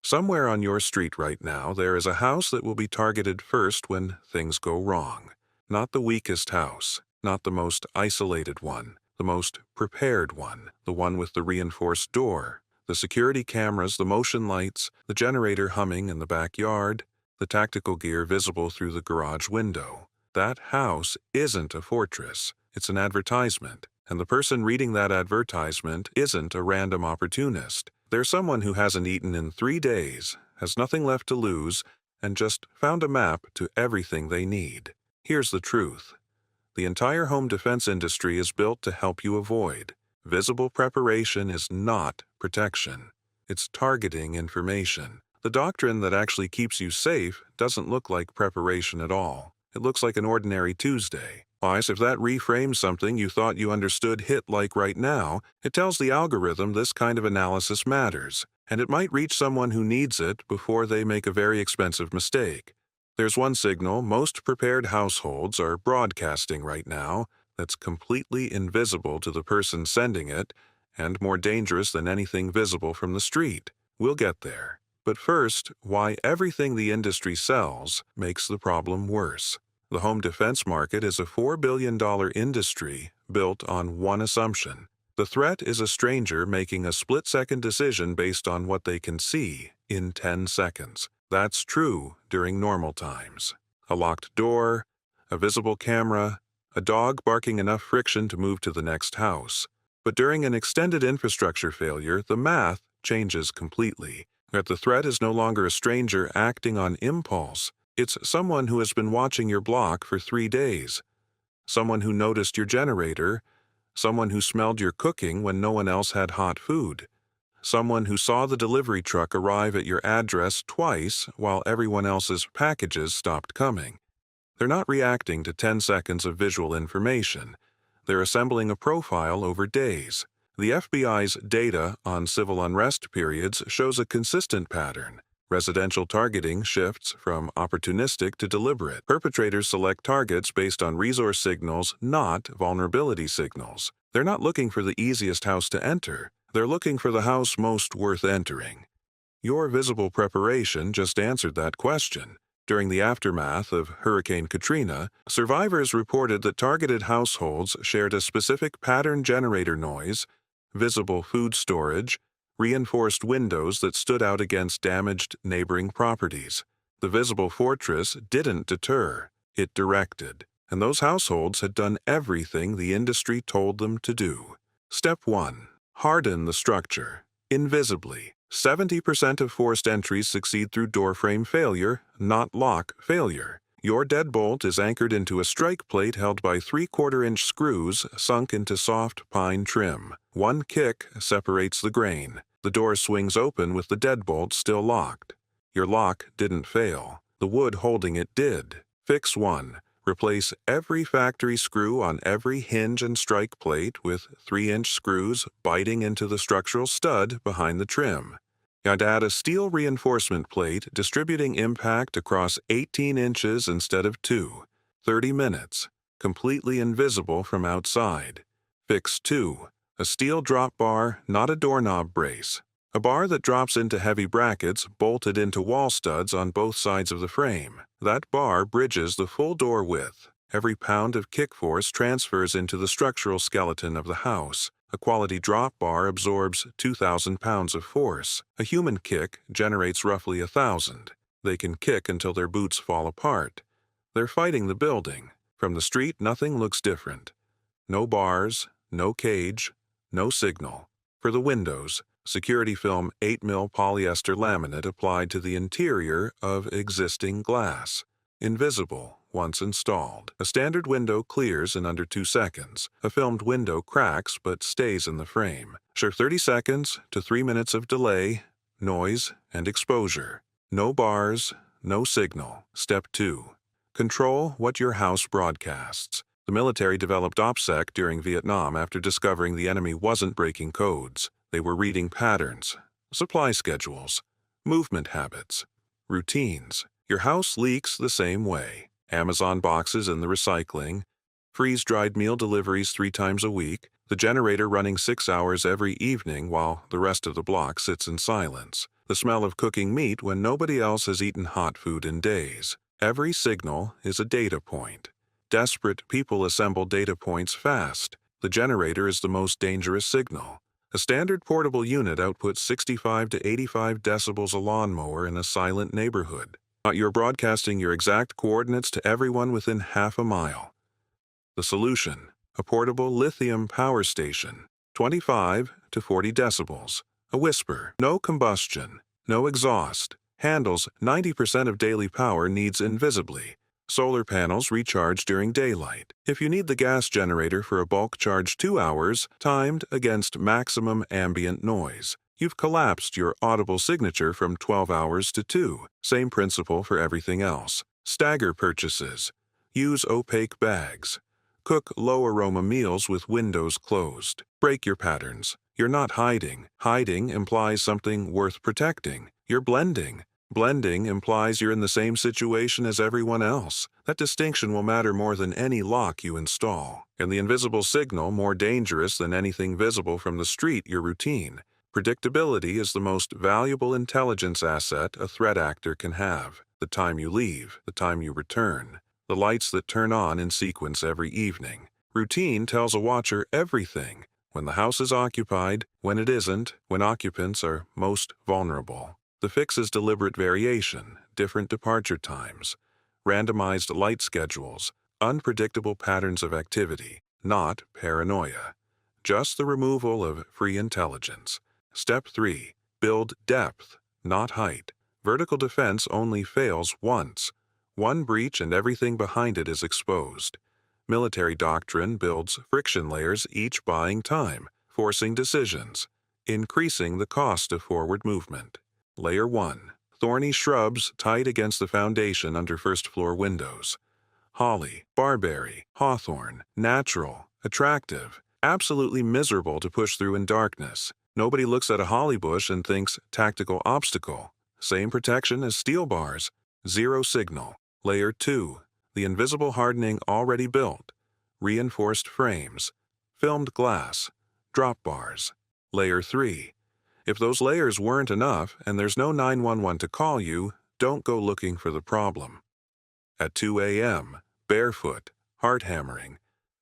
Somewhere on your street right now, there is a house that will be targeted first when things go wrong. Not the weakest house, not the most isolated one, the most prepared one, the one with the reinforced door, the security cameras, the motion lights, the generator humming in the backyard, the tactical gear visible through the garage window. That house isn't a fortress, it's an advertisement, and the person reading that advertisement isn't a random opportunist. They're someone who hasn't eaten in 3 days, has nothing left to lose, and just found a map to everything they need. Here's the truth. The entire home defense industry is built to help you avoid. Visible preparation is not protection. It's targeting information. The doctrine that actually keeps you safe doesn't look like preparation at all. It looks like an ordinary Tuesday. Why, if that reframes something you thought you understood hit like right now, it tells the algorithm this kind of analysis matters, and it might reach someone who needs it before they make a very expensive mistake. There's one signal most prepared households are broadcasting right now that's completely invisible to the person sending it and more dangerous than anything visible from the street. We'll get there. But first, why everything the industry sells makes the problem worse. The home defense market is a $4 billion industry built on one assumption. The threat is a stranger making a split-second decision based on what they can see in 10 seconds. That's true during normal times. A locked door, a visible camera, a dog barking enough friction to move to the next house. But during an extended infrastructure failure, the math changes completely. That the threat is no longer a stranger acting on impulse. It's someone who has been watching your block for 3 days. Someone who noticed your generator. Someone who smelled your cooking when no one else had hot food. Someone who saw the delivery truck arrive at your address twice while everyone else's packages stopped coming. They're not reacting to 10 seconds of visual information. They're assembling a profile over days. The FBI's data on civil unrest periods shows a consistent pattern. Residential targeting shifts from opportunistic to deliberate. Perpetrators select targets based on resource signals, not vulnerability signals. They're not looking for the easiest house to enter. They're looking for the house most worth entering. Your visible preparation just answered that question. During the aftermath of Hurricane Katrina, survivors reported that targeted households shared a specific pattern generator noise, visible food storage, reinforced windows that stood out against damaged neighboring properties. The visible fortress didn't deter, it directed, and those households had done everything the industry told them to do. Step 1. Harden the structure. Invisibly. 70% of forced entries succeed through doorframe failure, not lock failure. Your deadbolt is anchored into a strike plate held by 3/4-inch screws sunk into soft pine trim. One kick separates the grain. The door swings open with the deadbolt still locked. Your lock didn't fail. The wood holding it did. Fix 1. Replace every factory screw on every hinge and strike plate with 3-inch screws biting into the structural stud behind the trim. And add a steel reinforcement plate distributing impact across 18 inches instead of 2. 30 minutes. Completely invisible from outside. Fix 2. A steel drop bar, not a doorknob brace. A bar that drops into heavy brackets bolted into wall studs on both sides of the frame. That bar bridges the full door width. Every pound of kick force transfers into the structural skeleton of the house. A quality drop bar absorbs 2,000 pounds of force. A human kick generates roughly 1,000. They can kick until their boots fall apart. They're fighting the building. From the street, nothing looks different. No bars, no cage, no signal. For the windows, security film 8mm polyester laminate applied to the interior of existing glass. Invisible once installed. A standard window clears in under 2 seconds. A filmed window cracks but stays in the frame. Sure, 30 seconds to 3 minutes of delay, noise, and exposure. No bars, no signal. Step 2. Control what your house broadcasts. The military developed OPSEC during Vietnam after discovering the enemy wasn't breaking codes. They were reading patterns, supply schedules, movement habits, routines. Your house leaks the same way. Amazon boxes in the recycling, freeze-dried meal deliveries 3 times a week, the generator running 6 hours every evening while the rest of the block sits in silence. The smell of cooking meat when nobody else has eaten hot food in days. Every signal is a data point. Desperate people assemble data points fast. The generator is the most dangerous signal. A standard portable unit outputs 65 to 85 decibels a lawnmower in a silent neighborhood. But you're broadcasting your exact coordinates to everyone within half a mile. The solution: a portable lithium power station, 25 to 40 decibels. A whisper, no combustion, no exhaust, handles 90% of daily power needs invisibly. Solar panels recharge during daylight. If you need the gas generator for a bulk charge 2 hours, timed against maximum ambient noise, you've collapsed your audible signature from 12 hours to 2. Same principle for everything else. Stagger purchases. Use opaque bags. Cook low-aroma meals with windows closed. Break your patterns. You're not hiding. Hiding implies something worth protecting. You're blending. Blending implies you're in the same situation as everyone else. That distinction will matter more than any lock you install. And the invisible signal more dangerous than anything visible from the street, your routine. Predictability is the most valuable intelligence asset a threat actor can have. The time you leave, the time you return, the lights that turn on in sequence every evening. Routine tells a watcher everything. When the house is occupied, when it isn't, when occupants are most vulnerable. The fix is deliberate variation, different departure times, randomized light schedules, unpredictable patterns of activity, not paranoia. Just the removal of free intelligence. Step 3. Build depth, not height. Vertical defense only fails once. One breach and everything behind it is exposed. Military doctrine builds friction layers, each buying time, forcing decisions, increasing the cost of forward movement. Layer 1. Thorny shrubs tight against the foundation under first-floor windows. Holly, barberry, hawthorn, natural, attractive, absolutely miserable to push through in darkness. Nobody looks at a holly bush and thinks tactical obstacle. Same protection as steel bars. Zero signal. Layer 2. The invisible hardening already built. Reinforced frames. Filmed glass. Drop bars. Layer 3. If those layers weren't enough and there's no 911 to call you, don't go looking for the problem. At 2 a.m., barefoot, heart hammering,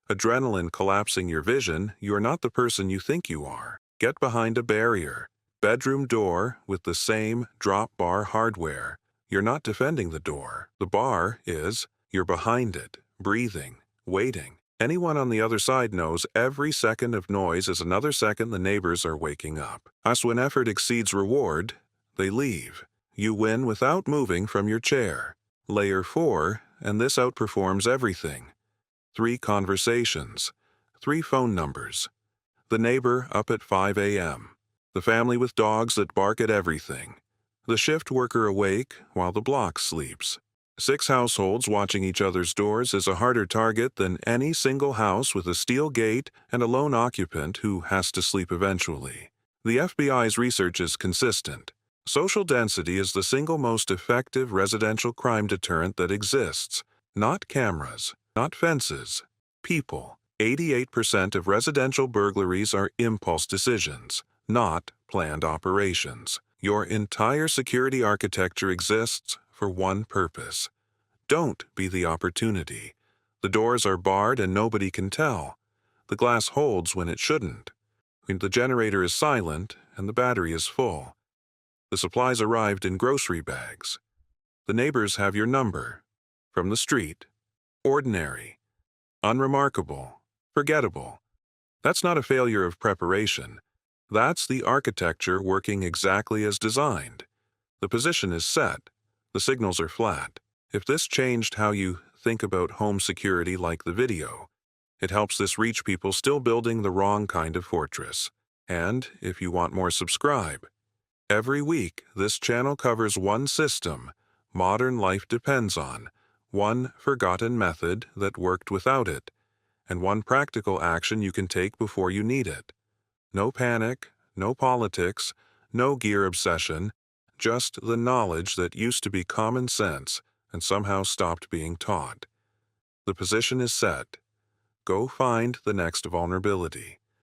adrenaline collapsing your vision, you're not the person you think you are. Get behind a barrier. Bedroom door with the same drop bar hardware. You're not defending the door. The bar is. You're behind it, breathing, waiting. Anyone on the other side knows every second of noise is another second the neighbors are waking up. As when effort exceeds reward, they leave. You win without moving from your chair. Layer 4, and this outperforms everything. 3 conversations. 3 phone numbers. The neighbor up at 5 a.m. The family with dogs that bark at everything. The shift worker awake while the block sleeps. 6 households watching each other's doors is a harder target than any single house with a steel gate and a lone occupant who has to sleep eventually. The FBI's research is consistent. Social density is the single most effective residential crime deterrent that exists. Not cameras, not fences, people. 88% of residential burglaries are impulse decisions, not planned operations. Your entire security architecture exists for one purpose. Don't be the opportunity. The doors are barred and nobody can tell. The glass holds when it shouldn't. The generator is silent and the battery is full. The supplies arrived in grocery bags. The neighbors have your number. From the street. Ordinary. Unremarkable. Forgettable. That's not a failure of preparation. That's the architecture working exactly as designed. The position is set. The signals are flat. If this changed how you think about home security like the video, it helps this reach people still building the wrong kind of fortress. And if you want more, subscribe. Every week, this channel covers one system modern life depends on, one forgotten method that worked without it, and one practical action you can take before you need it. No panic, no politics, no gear obsession, just the knowledge that used to be common sense and somehow stopped being taught. The position is set. Go find the next vulnerability.